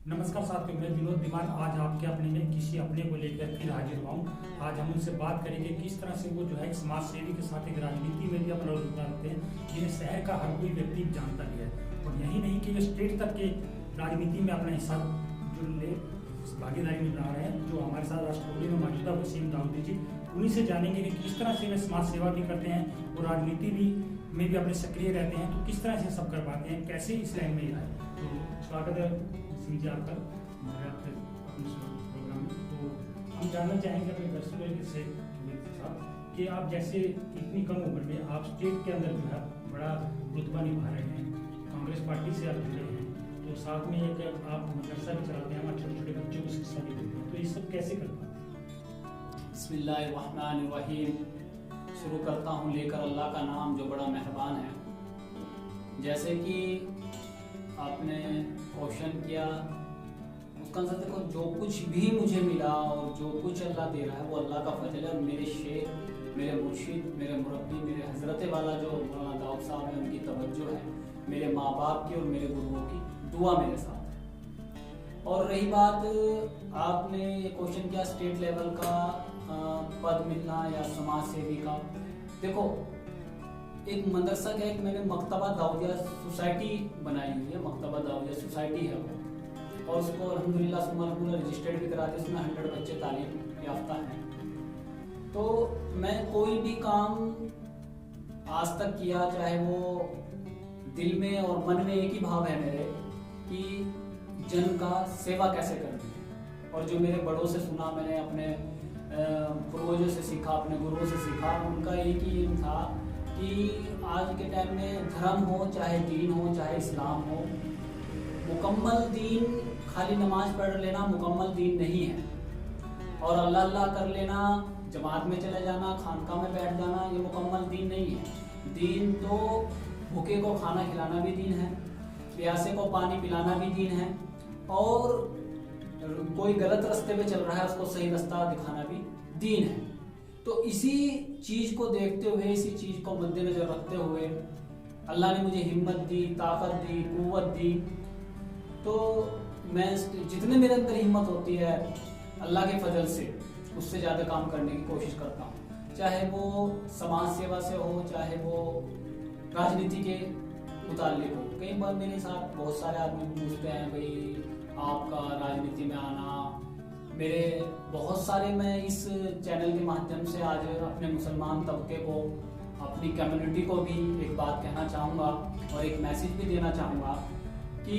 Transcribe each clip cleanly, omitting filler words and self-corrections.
नमस्कार साथियों, मैं विनोद विमान आज आपके अपने में किसी अपने को लेकर फिर हाजिर हुआ हूँ। आज हम उनसे बात करेंगे किस तरह से वो जो है एक समाज सेवी के साथ एक राजनीति में भी अपना योगदान देते हैं, जिन्हें शहर का हर कोई व्यक्ति जानता भी है। और यही नहीं कि वे स्टेट तक के राजनीति में अपना हिस्सा जो ले भागीदारी निभा रहे हैं। जो हमारे साथ राष्ट्रपति में मौजूदा वसीम दाऊदी जी, उन्हीं से जानेंगे कि किस तरह से वे समाज सेवा भी करते हैं और राजनीति भी में भी अपने सक्रिय रहते हैं। तो किस तरह से सब कर पाते हैं, कैसे इस लाइन में आए। तो स्वागत है जी आपका हमारे अपने प्रोग्राम में। तो हम जानना चाहेंगे अपने दर्शकों से कि आप जैसे इतनी कम उम्र में आप स्टेट के अंदर जो है बड़ा रुतबा निभा रहे हैं, कांग्रेस पार्टी से आप जुड़े हैं, तो साथ में एक आप मदरसा भी चलाते हैं, हमारे छोटे छोटे बच्चों को शिक्षा भी देते हैं, तो ये सब कैसे कर पाते हैं? बिस्मिल्लाहिर्रहमानिर्रहीम। शुरू करता हूँ लेकर अल्लाह का नाम जो बड़ा मेहरबान है। जैसे कि आपने क्वेश्चन किया, उसका आंसर देखो, जो कुछ भी मुझे मिला और जो कुछ अल्लाह दे रहा है वो अल्लाह का फजल है। और मेरे शेख, मेरे मुर्शिद, मेरे मुरब्बी, मेरे हजरत वाला जो मौलाना दाऊद साहब है, उनकी तवज्जो है, मेरे माँ बाप की और मेरे गुरुओं की दुआ मेरे साथ है। और रही बात, आपने ये क्वेश्चन किया स्टेट लेवल का पद मिलना या समाज सेवी का। देखो, एक मदरसा का एक मैंने मकतबा दाऊदिया सोसाइटी बनाई हुई है, मकतबा दाऊदिया सोसाइटी है वो, और उसको अल्हम्दुलिल्लाह सुमन रजिस्टर्ड भी करा दिया। उसमें 100 बच्चे तालीम याफ्ता हैं। तो मैं कोई भी काम आज तक किया, चाहे वो दिल में और मन में एक ही भाव है मेरे कि जन का सेवा कैसे करनी है। और जो मेरे बड़ों से सुना, मैंने अपने पूर्वजों से सीखा, अपने गुरुओं से सीखा, उनका एक ही एम था कि आज के टाइम में धर्म हो, चाहे दीन हो, चाहे इस्लाम हो, मुकम्मल दीन खाली नमाज पढ़ लेना मुकम्मल दीन नहीं है। और अल्लाह अल्लाह कर लेना, जमात में चले जाना, खानका में बैठ जाना, ये मुकम्मल दीन नहीं है। दीन तो भूखे को खाना खिलाना भी दीन है, प्यासे को पानी पिलाना भी दीन है, और कोई गलत रास्ते पे चल रहा है उसको सही रास्ता दिखाना भी दीन है। तो इसी चीज को देखते हुए, इसी चीज को मद्देनजर रखते हुए अल्लाह ने मुझे हिम्मत दी, ताकत दी, कुव्वत दी। तो मैं जितने मेरे अंदर हिम्मत होती है अल्लाह के फजल से, उससे ज़्यादा काम करने की कोशिश करता हूँ। चाहे वो समाज सेवा से हो, चाहे वो राजनीति के मुताल्लिक हो। कई बार मेरे साथ बहुत सारे आदमी पूछते हैं, भाई आपका राजनीति में आना। मेरे बहुत सारे, मैं इस चैनल के माध्यम से आज अपने मुसलमान तबके को, अपनी कम्युनिटी को भी एक बात कहना चाहूँगा और एक मैसेज भी देना चाहूँगा कि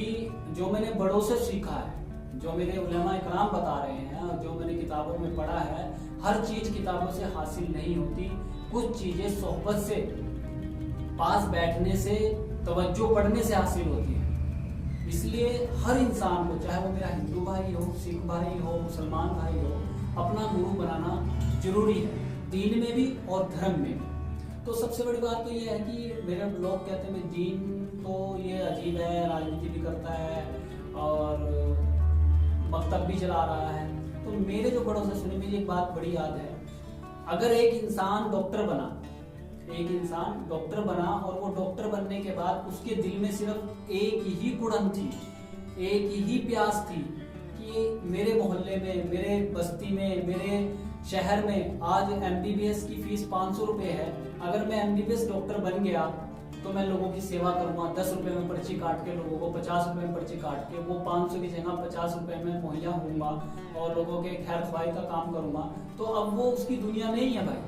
जो मैंने बड़ों से सीखा है, जो मेरे उलेमा इकराम बता रहे हैं और जो मैंने किताबों में पढ़ा है, हर चीज़ किताबों से हासिल नहीं होती। कुछ चीज़ें सोहबत से, पास बैठने से, तवज्जो पढ़ने से हासिल होती है। इसलिए हर इंसान को, चाहे वो मेरा हिंदू भाई हो, सिख भाई हो, मुसलमान भाई हो, अपना गुरु बनाना जरूरी है, दीन में भी और धर्म में भी। तो सबसे बड़ी बात तो ये है कि मेरे लोग कहते हैं दीन तो ये अजीब है, राजनीति भी करता है और मकतब भी चला रहा है। तो मेरे जो बड़ों से सुनी मुझे एक बात बड़ी याद है, अगर एक इंसान डॉक्टर बना, एक इंसान डॉक्टर बना और वो डॉक्टर बनने के बाद उसके दिल में सिर्फ एक ही कुड़न थी, एक ही प्यास थी कि मेरे मोहल्ले में, मेरे बस्ती में, मेरे शहर में आज MBBS की फीस 500 रुपये है। अगर मैं MBBS डॉक्टर बन गया तो मैं लोगों की सेवा करूंगा। 10 रुपये में पर्ची काट के लोगों को, 50 रुपये में पर्ची काट के, वो 500 की जगह 50 रुपये में मुहैया होऊंगा और लोगों के खैर ख्वाही का काम करूंगा। तो अब वो उसकी दुनिया नहीं है भाई,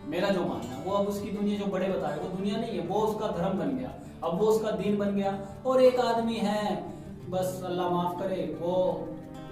मेरा जो मानना है वो अब उसकी दुनिया, जो बड़े बताए, वो दुनिया नहीं है, वो उसका धर्म बन गया, अब वो उसका दीन बन गया। और एक आदमी है, बस अल्लाह माफ करे, वो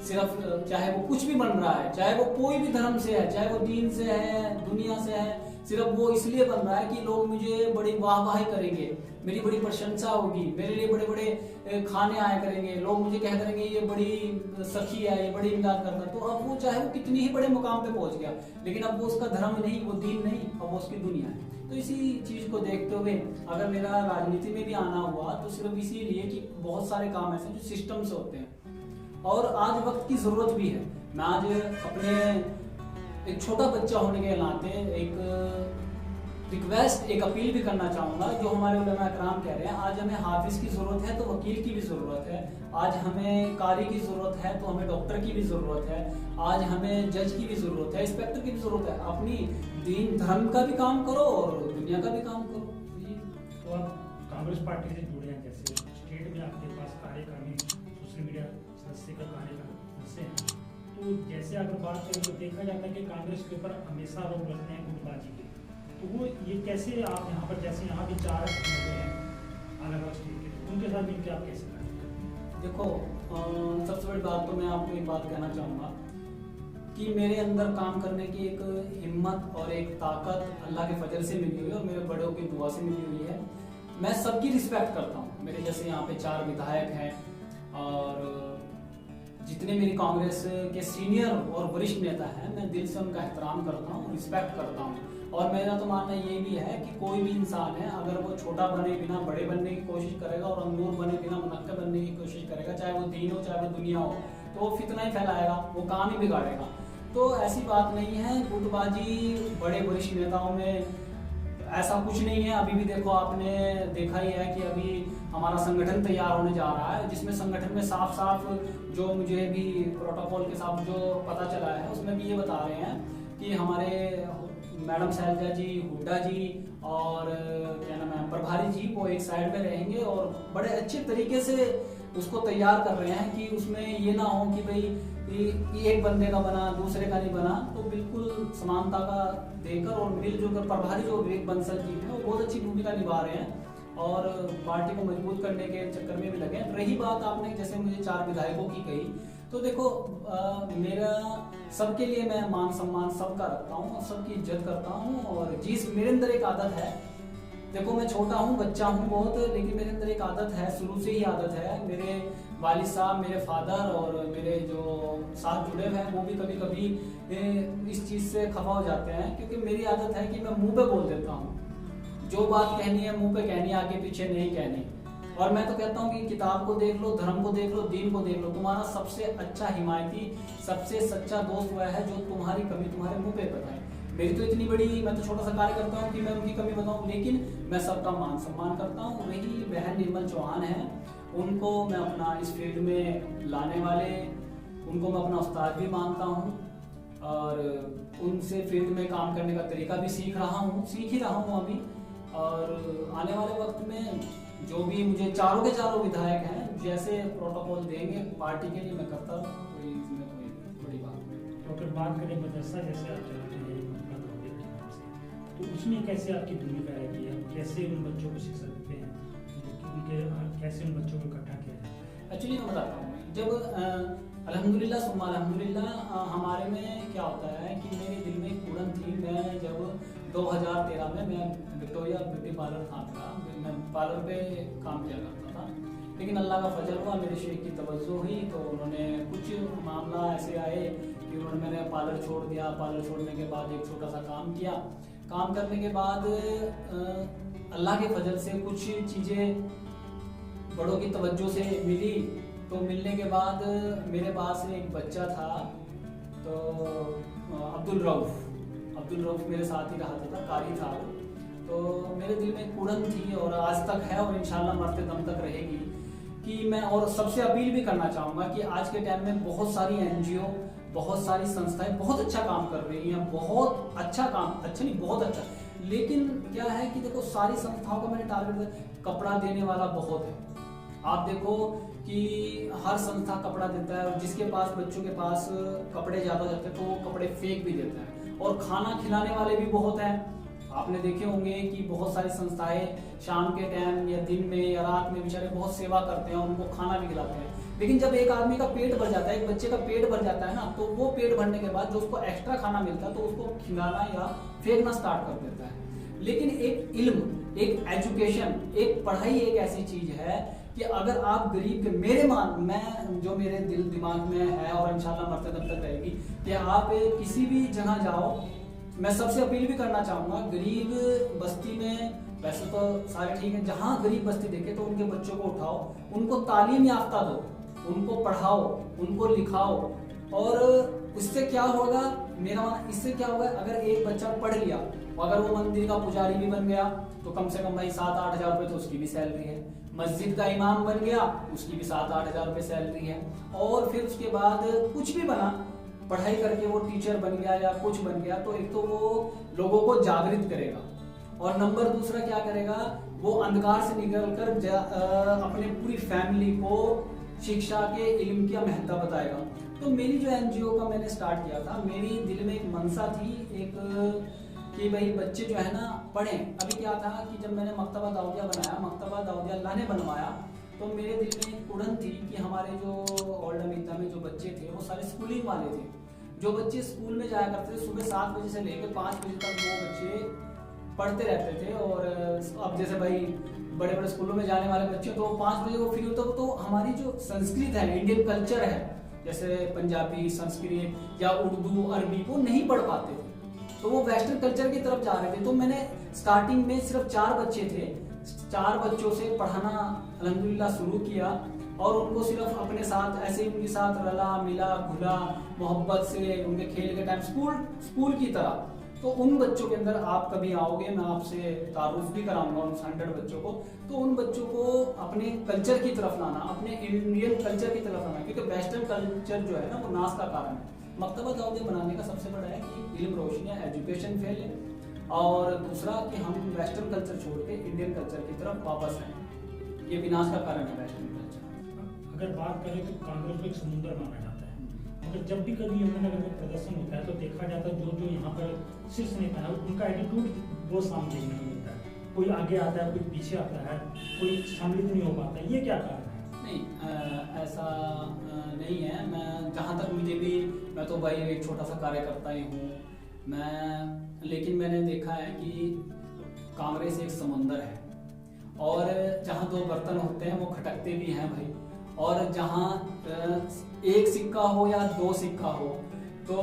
सिर्फ, चाहे वो कुछ भी बन रहा है, चाहे वो कोई भी धर्म से है, चाहे वो दीन से है, दुनिया से है, सिर्फ वो इसलिए बन रहा है कि लोग मुझे बड़ी वाहवाही करेंगे, मेरी बड़ी प्रशंसा होगी, मेरे लिए बड़े बड़े खाने आया करेंगे, लोग मुझे कह करेंगे ये बड़ी सखी है, ये बड़ी इमदाद करता है। तो अब वो चाहे वो कितनी ही बड़े मुकाम पे पहुंच गया, लेकिन अब वो उसका धर्म नहीं, वो दीन नहीं, अब वो उसकी दुनिया है। तो इसी चीज को देखते हुए अगर मेरा राजनीति में भी आना हुआ तो सिर्फ इसीलिए कि बहुत सारे काम ऐसे जो सिस्टम से होते हैं और आज वक्त की जरूरत भी है। मैं आज अपने एक छोटा बच्चा होने के नाते एक रिक्वेस्ट, एक अपील भी करना चाहूँगा। जो हमारे उलमा इकराम कह रहे हैं, आज हमें हाफिज की ज़रूरत है तो वकील की भी ज़रूरत है, आज हमें कारी की ज़रूरत है तो हमें डॉक्टर की भी ज़रूरत है, आज हमें जज की भी ज़रूरत है, इंस्पेक्टर की भी ज़रूरत है। अपनी दीन धर्म का भी काम करो और दुनिया का भी काम करो। तो आप कांग्रेस पार्टी से जुड़े हैं, जैसे स्टेट में आपके पास कार्यकारिणी सोशल मीडिया सदस्य का सदस्य हैं, तो जैसे अगर बात करें तो देखा जाता है कि कांग्रेस के ऊपर हमेशा आरोप लगते हैं गुटबाजी के, तो वो ये कैसे आप यहाँ पर, जैसे यहाँ भी 4 हैं अलग अलग स्टेट के, उनके साथ मिलकर आप कैसे करें? देखो, सबसे बड़ी बात तो मैं आपको एक बात कहना चाहूँगा कि मेरे अंदर काम करने की एक हिम्मत और एक ताकत अल्लाह के फजल से मिली हुई है और मेरे बड़ों की दुआ से मिली हुई है। मैं सबकी रिस्पेक्ट करता हूँ। मेरे जैसे यहाँ पे 4 विधायक हैं और जितने मेरी कांग्रेस के सीनियर और वरिष्ठ नेता हैं, मैं दिल से उनका एहतराम करता हूँ, रिस्पेक्ट करता हूँ। और मेरा तो मानना ये भी है कि कोई भी इंसान है, अगर वो छोटा बने बिना बड़े बनने की कोशिश करेगा और अंगूर बने बिना मुनक्कब बनने की कोशिश करेगा, चाहे वो दीन हो चाहे वो दुनिया हो, तो वो फितना ही फैलाएगा, वो काम ही बिगाड़ेगा। तो ऐसी बात नहीं है। गुटबाजी बड़े वरिष्ठ नेताओं में ऐसा कुछ नहीं है। अभी भी देखो, आपने देखा ही है कि अभी हमारा संगठन तैयार होने जा रहा है, जिसमें संगठन में साफ साफ जो मुझे भी प्रोटोकॉल के साथ जो पता चला है, उसमें भी ये बता रहे हैं कि हमारे मैडम शैलजा जी, हुड्डा जी और क्या नाम है, प्रभारी जी, वो एक साइड में रहेंगे और बड़े अच्छे तरीके से उसको तैयार कर रहे हैं कि उसमें ये ना हो कि भाई एक बंदे का बना दूसरे का नहीं बना। तो बिल्कुल समानता का देकर और मिलजुल कर प्रभारी जो विवेक बंसल जी हैं, वो बहुत अच्छी भूमिका निभा रहे हैं और पार्टी को मजबूत करने के चक्कर में भी लगे। रही बात आपने जैसे मुझे 4 विधायकों की कही, तो देखो मेरा सबके लिए मैं मान सम्मान सबका रखता हूँ और सबकी इज्जत करता हूँ। और जिस मेरे अंदर एक आदत है, देखो मैं छोटा हूँ, बच्चा हूँ बहुत, लेकिन मेरे अंदर एक आदत है, शुरू से ही आदत है। मेरे वालिद साहब, मेरे फादर और मेरे जो साथ जुड़े हुए हैं, वो भी कभी कभी इस चीज़ से खफा हो जाते हैं, क्योंकि मेरी आदत है कि मैं मुंह पे बोल देता हूँ। जो बात कहनी है मुंह पे कहनी है, आगे पीछे नहीं कहनी। और मैं तो कहता हूँ कि किताब को देख लो, धर्म को देख लो, दीन को देख लो, तुम्हारा सबसे अच्छा हिमायती, सबसे सच्चा दोस्त वह है जो तुम्हारी कमी तुम्हारे मुंह पे बताए। मेरी तो इतनी बड़ी, मैं तो छोटा सा कार्य करता हूँ कि मैं उनकी कमी बताऊँ, लेकिन मैं सबका मान सम्मान करता हूँ। वही बहन निर्मल चौहान है, उनको मैं अपना इस फील्ड में लाने वाले, उनको मैं अपना उस्ताद भी मानता हूँ और उनसे फील्ड में काम करने का तरीका भी सीख ही रहा हूँ अभी। और आने वाले वक्त में जो भी मुझे चारों के चारों विधायक हैं जैसे प्रोटोकॉल देंगे पार्टी के लिए, मैं करता हूँ, कोई इसमें कोई बड़ी बात नहीं। तो अगर बात करें मदरसा जैसे आप चलाते हैं, तो उसमें कैसे आपकी भूमिका रहती है, कैसे उन बच्चों को शिक्षा देते हैं, उनके कैसे उन बच्चों को इकट्ठा किया जाए? एक्चुअली मैं बताता हूँ, जब अल्हम्दुलिल्लाह सुम्मा अल्हम्दुलिल्लाह हमारे में क्या होता है कि मेरे दिल में एक उड़न थी। मैं जब 2013 में मैं विक्टोरिया ब्यूटी पार्लर था मेरा, मैं पार्लर पे काम किया करता था, लेकिन अल्लाह का फजल हुआ, मेरे शेख की तवज्जो हुई तो उन्होंने कुछ मामला ऐसे आए कि उन्होंने मैंने पार्लर छोड़ दिया। पार्लर छोड़ने के बाद एक छोटा सा काम किया। काम करने के बाद अल्लाह के फजल से कुछ चीज़ें बड़ों की तवज्जो से मिली। तो मिलने के बाद मेरे पास एक बच्चा था, तो अब्दुल रऊफ मेरे साथ ही रहा था, कारी था वो। तो मेरे दिल में एक उड़न थी और आज तक है और इंशाल्लाह मरते दम तक रहेगी कि मैं, और सबसे अपील भी करना चाहूँगा कि आज के टाइम में बहुत सारी NGO, बहुत सारी संस्थाएं बहुत अच्छा काम कर रही हैं, बहुत अच्छा काम, अच्छा नहीं बहुत अच्छा, लेकिन क्या है कि देखो सारी संस्थाओं का मैंने टारगेट, कपड़ा देने वाला बहुत है। आप देखो कि हर संस्था कपड़ा देता है और जिसके पास, बच्चों के पास कपड़े ज़्यादा जाते हैं तो वो कपड़े फेंक भी देता है। और खाना खिलाने वाले भी बहुत हैं। आपने देखे होंगे कि बहुत सारी संस्थाएं शाम के टाइम या दिन में या रात में बेचारे बहुत सेवा करते हैं और उनको खाना भी खिलाते हैं। लेकिन जब एक आदमी का पेट भर जाता है, एक बच्चे का पेट भर जाता है ना, तो वो पेट भरने के बाद जो उसको एक्स्ट्रा खाना मिलता है तो उसको खिलाना या फेंकना स्टार्ट कर देता है। लेकिन एक इल्म, एक एजुकेशन, एक पढ़ाई एक ऐसी चीज है कि अगर आप गरीब के, मैं जो मेरे दिल दिमाग में है और इंशाल्लाह मरते दम तक रहेगी कि आप किसी भी जगह जाओ, मैं सबसे अपील भी करना चाहूँगा, गरीब बस्ती में, वैसे तो सारे ठीक है, जहाँ गरीब बस्ती देखे तो उनके बच्चों को उठाओ, उनको तालीम याफ्ता दो, उनको पढ़ाओ, उनको लिखाओ और उससे क्या होगा, मेरा मानना इससे क्या होगा, अगर एक बच्चा पढ़ लिया, अगर वो मंदिर का पुजारी भी बन गया तो कम से कम भाई 7-8 हजार रुपये तो उसकी भी सैलरी है। मस्जिद का इमाम बन गया, उसकी भी 7-8 हजार रुपये सैलरी है। और फिर उसके बाद कुछ भी बना, पढ़ाई करके वो टीचर बन गया या कुछ बन गया, तो एक तो वो लोगों को जागृत करेगा, और नंबर दूसरा क्या करेगा, वो अंधकार से निकलकर अपने पूरी फैमिली को शिक्षा के इल्म की महत्ता बताएगा। तो मेरी जो एनजीओ का मैंने स्टार्ट किया था, मेरी दिल में एक मनसा थी एक कि भाई बच्चे जो है ना पढ़ें। अभी क्या था कि जब मैंने मकतबा दाऊदिया बनाया, मकतबा दाऊदिया अल्लाह ने बनवाया, तो मेरे दिल में एक उड़न थी कि हमारे जो ओल्ड अमेरिका में जो बच्चे थे वो सारे स्कूलिंग वाले थे। जो बच्चे स्कूल में जाया करते थे सुबह 7 बजे से लेकर 5 बजे तक वो बच्चे पढ़ते रहते थे। और अब जैसे भाई बड़े बड़े स्कूलों में जाने वाले बच्चे तो 5 बजे वो फ्री होता, तो हमारी जो संस्कृत है, इंडियन कल्चर है, जैसे पंजाबी, संस्कृत या उर्दू, अरबी, वो नहीं पढ़ पाते थे, तो वो वेस्टर्न कल्चर की तरफ जा रहे थे। तो मैंने स्टार्टिंग में सिर्फ 4 बच्चे थे, 4 बच्चों से पढ़ाना अल्हम्दुलिल्लाह शुरू किया, और उनको सिर्फ अपने साथ ऐसे ही उनके साथ रला मिला घुला मोहब्बत से, उनके खेल के टाइम स्कूल की तरह। तो उन बच्चों के अंदर आप कभी आओगे, मैं आपसे तारुफ भी कराऊंगा उन 100 बच्चों को, तो उन बच्चों को अपने कल्चर की तरफ लाना, अपने इंडियन कल्चर की तरफ लाना, क्योंकि वेस्टर्न कल्चर जो है ना वो नाश का कारण है। मकतबा दाऊदिया बनाने का सबसे बड़ा है कि इल्म रोशनी है, एजुकेशन फेल है, और दूसरा कि हम वेस्टर्न कल्चर छोड़ के इंडियन कल्चर की तरफ वापस आए। ये विनाश का कारण है वेस्टर्न कल्चर। अगर बात करें तो कांग्रेस को एक समुद्र माना जाता है, मगर जब भी कभी यमुनानगर में प्रदर्शन होता है तो देखा जाता है जो यहाँ पर शीर्ष नेता है उनका एटीट्यूड बहुत सामने देखने को मिलता है। कोई आगे आता है, कोई पीछे आता है, कोई सम्मिलित नहीं हो पाता है। ये क्या कारण है? नहीं, ऐसा नहीं है। मैं जहाँ तक मुझे भी, मैं तो भाई एक छोटा सा कार्यकर्ता ही हूँ लेकिन मैंने देखा है कि कांग्रेस एक समुंदर है, और जहाँ 2 बर्तन होते हैं वो खटकते भी हैं भाई, और जहाँ एक सिक्का हो या 2 सिक्का हो तो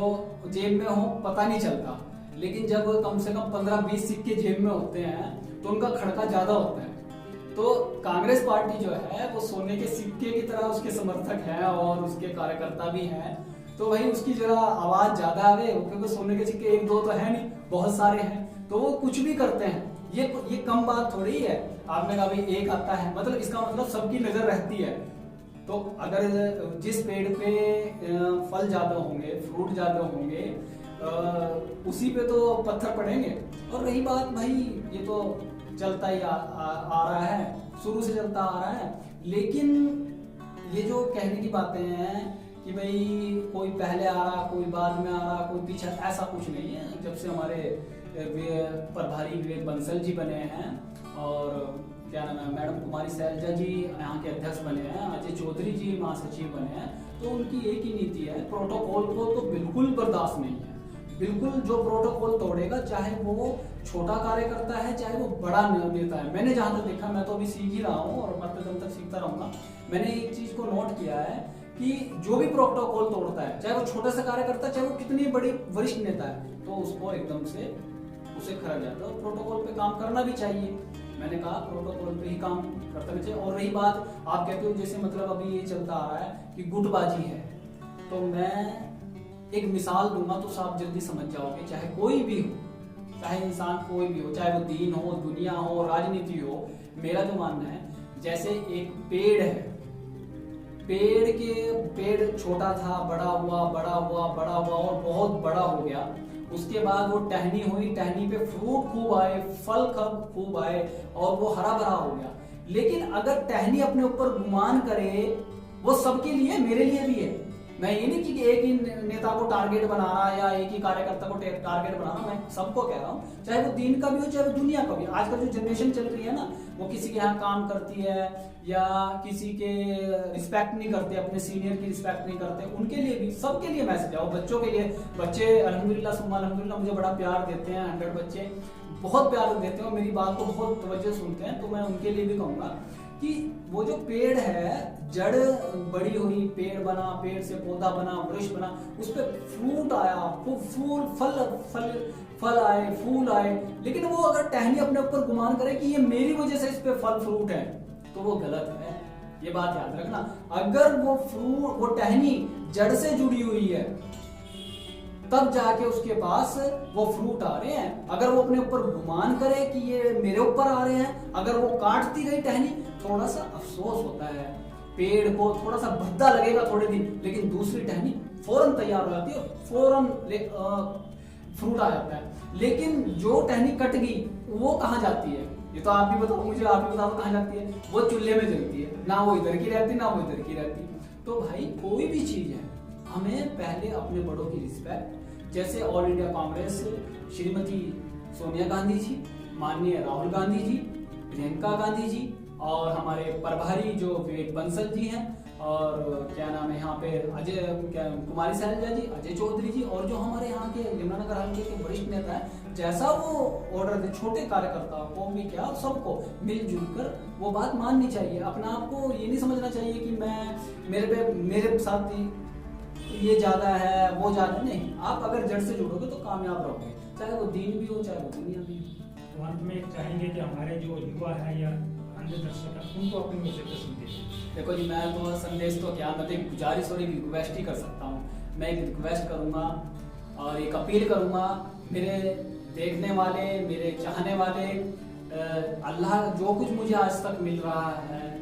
जेब में हो पता नहीं चलता, लेकिन जब कम से कम 15-20 सिक्के जेब में होते हैं तो उनका खड़का ज्यादा होता है। तो कांग्रेस पार्टी जो है वो सोने के सिक्के की तरह उसके समर्थक है और उसके कार्यकर्ता भी हैं, तो भाई उसकी जरा आवाज ज्यादा आ गई, क्योंकि सोने के सिक्के 1-2 तो है नहीं, बहुत सारे हैं, तो वो कुछ भी करते हैं। ये कम बात थोड़ी है। आपने कहा भाई एक आता है, मतलब इसका मतलब सबकी नजर रहती है। तो अगर जिस पेड़ पे फल ज्यादा होंगे, फ्रूट ज्यादा होंगे, उसी पे तो पत्थर पड़ेंगे। और रही बात भाई, ये तो चलता ही आ रहा है, शुरू से चलता आ रहा है, लेकिन ये जो कहने की बातें हैं कि भाई कोई पहले आ रहा, कोई बाद में आ रहा, कोई पीछे, ऐसा कुछ नहीं है। जब से हमारे प्रभारी विवेक बंसल जी बने हैं, और क्या नाम है, मैडम कुमारी सैलजा जी यहाँ के अध्यक्ष बने हैं, अजय चौधरी जी महासचिव बने हैं, तो उनकी एक ही नीति है, प्रोटोकॉल को तो बिल्कुल बर्दाश्त नहीं है। बिल्कुल जो प्रोटोकॉल तोड़ेगा, चाहे वो छोटा कार्यकर्ता है चाहे वो बड़ा नेता है। मैंने जहां तक देखा, मैं तो अभी सीख ही रहा हूँ और मरते दम तक सीखता रहूंगा, मैंने एक चीज को नोट किया है कि जो भी प्रोटोकॉल तोड़ता है, चाहे वो छोटा सा कार्यकर्ता, चाहे वो कितनी बड़ी वरिष्ठ नेता है, तो उसको एकदम से उसे खरा जाता है। प्रोटोकॉल पे काम करना भी चाहिए। मैंने कहा प्रोटोकॉल पे ही काम करते रहना चाहिए। और रही बात, आप कहते हो जैसे मतलब अभी ये चलता आ रहा है कि गुटबाजी है, तो मैं एक मिसाल दूंगा तो आप जल्दी समझ जाओगे। चाहे कोई भी हो, चाहे इंसान कोई भी हो, चाहे वो दीन हो, दुनिया हो, राजनीति हो, मेरा जो मानना है, जैसे एक पेड़ है, पेड़ छोटा था, बड़ा हुआ और बहुत बड़ा हो गया। उसके बाद वो टहनी हुई, टहनी पे फ्रूट खूब आए, फल खूब आए, और वो हरा भरा हो गया। लेकिन अगर टहनी अपने ऊपर गुमान करे, वो सबके लिए, मेरे लिए भी है। मैं ये नहीं कि एक ही नेता को टारगेट बना रहा या एक ही कार्यकर्ता को टारगेट बना रहा, मैं सबको कह रहा हूँ, चाहे वो दीन का भी हो चाहे वो दुनिया का भी। आजकल जो जनरेशन चल रही है ना, वो किसी के यहाँ काम करती है या किसी के रिस्पेक्ट नहीं करते, अपने सीनियर की रिस्पेक्ट नहीं करते, उनके लिए भी, सबके लिए मैसेज है। बच्चों के लिए, बच्चे अल्हम्दुलिल्लाह सुम्मा अल्हम्दुलिल्लाह मुझे बड़ा प्यार देते हैं, 100 बच्चे बहुत प्यार देते हैं, मेरी बात को बहुत तवज्जो सुनते हैं। तो मैं उनके लिए भी कहूँगा कि वो जो पेड़ है, जड़ बड़ी हुई, पेड़ बना, पेड़ से पौधा बना, वृक्ष बना, उस पर फ्रूट आया, फल आए, फूल आए, लेकिन वो अगर टहनी अपने ऊपर गुमान करे कि ये मेरी वजह से इस पे फल फ्रूट है, तो वो गलत है। ये बात याद रखना। अगर वो टहनी जड़ से जुड़ी हुई है तब जाके उसके पास वो फ्रूट आ रहे हैं। अगर वो अपने ऊपर गुमान करे कि ये मेरे ऊपर आ रहे हैं, अगर वो काटती गई टहनी, थोड़ा सा अफसोस होता है, पेड़ को थोड़ा सा भद्दा लगेगा थोड़े दिन, लेकिन दूसरी टहनी फौरन तैयार हो जाती है, फौरन फ्रूट आ जाता है। लेकिन जो टहनी कट गई वो कहाँ जाती है, ये तो आप भी बताओ मुझे, आप भी बताओ कहाँ जाती है? वो चूल्हे में जलती है, ना वो इधर की रहती ना वो इधर की रहती। तो भाई कोई भी चीज है, हमें पहले अपने बड़ों की रिस्पेक्ट, जैसे ऑल इंडिया कांग्रेस श्रीमती सोनिया गांधी जी, माननीय राहुल गांधी जी, प्रियंका गांधी जी, और हमारे प्रभारी जो विवेक बंसल जी हैं, और क्या नाम है यहाँ पे कुमारी सैलजा जी, अजय चौधरी जी, और जो हमारे यहाँ के यमुनानगर हल्के के वरिष्ठ नेता है, जैसा वो ऑर्डर दे, छोटे कार्यकर्ताओं को भी क्या सबको मिलजुल कर वो बात माननी चाहिए। अपने आप को ये नहीं समझना चाहिए कि मैं मेरे साथ ये ज्यादा है वो ज्यादा नहीं। आप अगर जड़ से जुड़ोगे तो कामयाब रहोगे, चाहे वो दीन भी हो चाहे वो दुनिया भी हो। तो अंत में चाहेंगे कि हमारे जो युवा है या अन्य दर्शक है उनको अपनी ओर से संदेश। देखो जी, मैं तो संदेश तो क्या, मैं तो एक गुजारिश और एक रिक्वेस्ट ही कर सकता हूँ। मैं एक रिक्वेस्ट करूँगा और एक अपील करूँगा, मेरे देखने वाले, मेरे चाहने वाले, अल्लाह जो कुछ मुझे आज तक मिल रहा है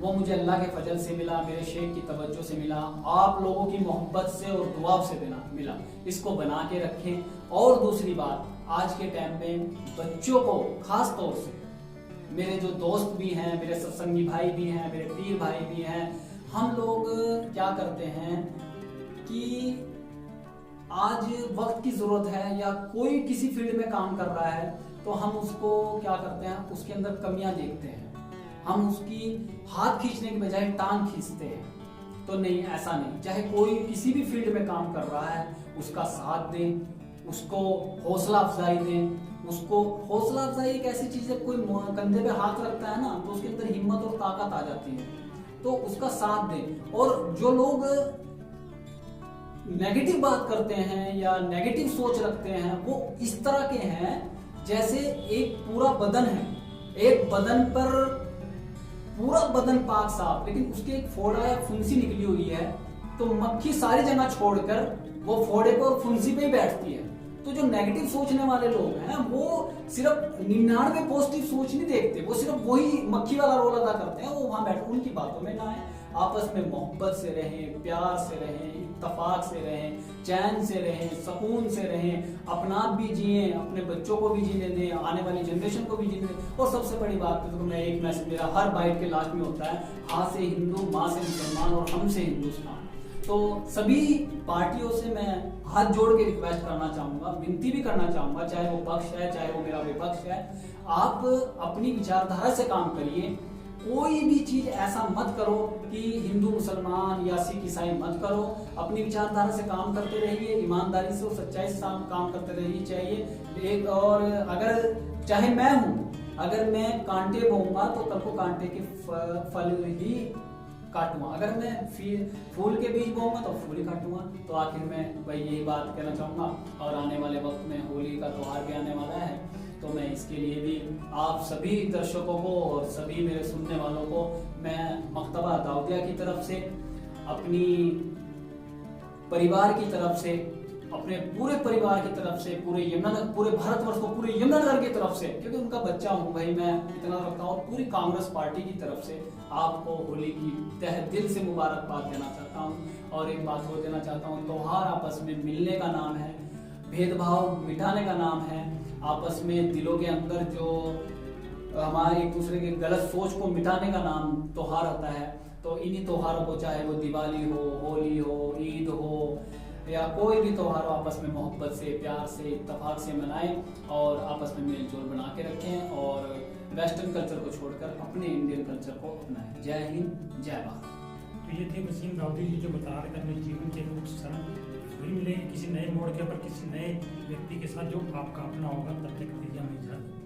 वो मुझे अल्लाह के फजल से मिला, मेरे शेख की तवज्जो से मिला, आप लोगों की मोहब्बत से और दुआ से मिला। इसको बना के रखें। और दूसरी बात, आज के टाइम में बच्चों को खास तौर से, मेरे जो दोस्त भी हैं, मेरे सत्संगी भाई भी हैं, मेरे पीर भाई भी हैं, हम लोग क्या करते हैं कि आज वक्त की जरूरत है या कोई किसी फील्ड में काम कर रहा है तो हम उसको क्या करते हैं, उसके अंदर कमियां देखते हैं, हम उसकी हाथ खींचने की बजाय टांग खींचते हैं। तो नहीं, ऐसा नहीं। चाहे कोई किसी भी फील्ड में काम कर रहा है उसका साथ दें, उसको हौसला अफजाई दें। उसको हौसला अफजाई एक ऐसी चीज है, कोई कंधे पे हाथ रखता है ना तो उसके अंदर हिम्मत और ताकत आ जाती है, तो उसका साथ दें। और जो लोग नेगेटिव बात करते हैं या नेगेटिव सोच रखते हैं वो इस तरह के हैं जैसे एक पूरा बदन है, एक बदन पर पूरा बदन पाक साफ, लेकिन उसके एक फोड़ा या फुंसी निकली हुई है तो मक्खी सारी जगह छोड़कर वो फोड़े पर फुंसी पे ही बैठती है। तो जो नेगेटिव सोचने वाले लोग हैं वो सिर्फ 99 पॉजिटिव सोच नहीं देखते, वो सिर्फ वही मक्खी वाला रोल अदा करते हैं, वो वहां बैठ उनकी बातों में ना आए। आपस में मोहब्बत से रहें, प्यार से रहें, इत्तफाक से रहें, चैन से रहें, सुकून से रहें, अपना आप भी जिए, अपने बच्चों को भी जीने दें, आने वाली जनरेशन को भी जीने दें। और सबसे बड़ी बात तो मैं एक मैसेज मेरा हर बाइट के लास्ट में होता है, हाँ से हिंदू, माँ से मुसलमान और हम से हिंदुस्तान। तो सभी पार्टियों से मैं हाथ जोड़ के रिक्वेस्ट करना चाहूंगा, विनती भी करना चाहूंगा, चाहे वो पक्ष है चाहे वो मेरा विपक्ष है, आप अपनी विचारधारा से काम करिए। कोई भी चीज ऐसा मत करो कि हिंदू मुसलमान या सिख ईसाई मत करो, अपनी विचारधारा से काम करते रहिए, ईमानदारी से और सच्चाई से काम करते रहिए चाहिए। एक और अगर चाहे मैं हूँ, अगर मैं कांटे बोऊंगा तो कल को कांटे के फल ही काटूंगा, अगर मैं फूल के बीज बोऊंगा तो फूल ही काटूंगा। तो आखिर में भाई यही बात कहना चाहूंगा। और आने वाले वक्त में होली का त्योहार भी आने वाला है, तो मैं इसके लिए भी आप सभी दर्शकों को और सभी मेरे सुनने वालों को मैं मकतबा दाऊदिया की तरफ से, अपनी परिवार की तरफ से, अपने पूरे परिवार की तरफ से, पूरे भारतवर्ष को, पूरे यमुनानगर की तरफ से, क्योंकि उनका बच्चा हूं भाई मैं, इतना रखता हूँ, पूरी कांग्रेस पार्टी की तरफ से आपको होली की तहे दिल से मुबारकबाद देना चाहता हूँ। और एक बात और देना चाहता हूँ, त्योहार आपस में मिलने का नाम है, भेदभाव मिटाने का नाम है, आपस में दिलों के अंदर जो हमारे एक दूसरे के गलत सोच को मिटाने का नाम त्योहार होता है। तो इन्हीं त्योहारों को, चाहे वो दिवाली हो, होली हो, ईद हो या कोई भी त्योहार हो, आपस में मोहब्बत से, प्यार से, इत्तेफाक से मनाएं और आपस में मेलजोल बना के रखें और वेस्टर्न कल्चर को छोड़कर अपने इंडियन कल्चर को अपनाएं। जय हिंद, जय भारत। तो ये थे वसीम दाऊदी जी जो बता रहे थे अपने जीवन के कुछ सरल। फिर मिलेंगे किसी नए मोड़ के ऊपर, किसी नए व्यक्ति के साथ जो आपका अपना होगा। तब तक दीजिए हमें इजाजत।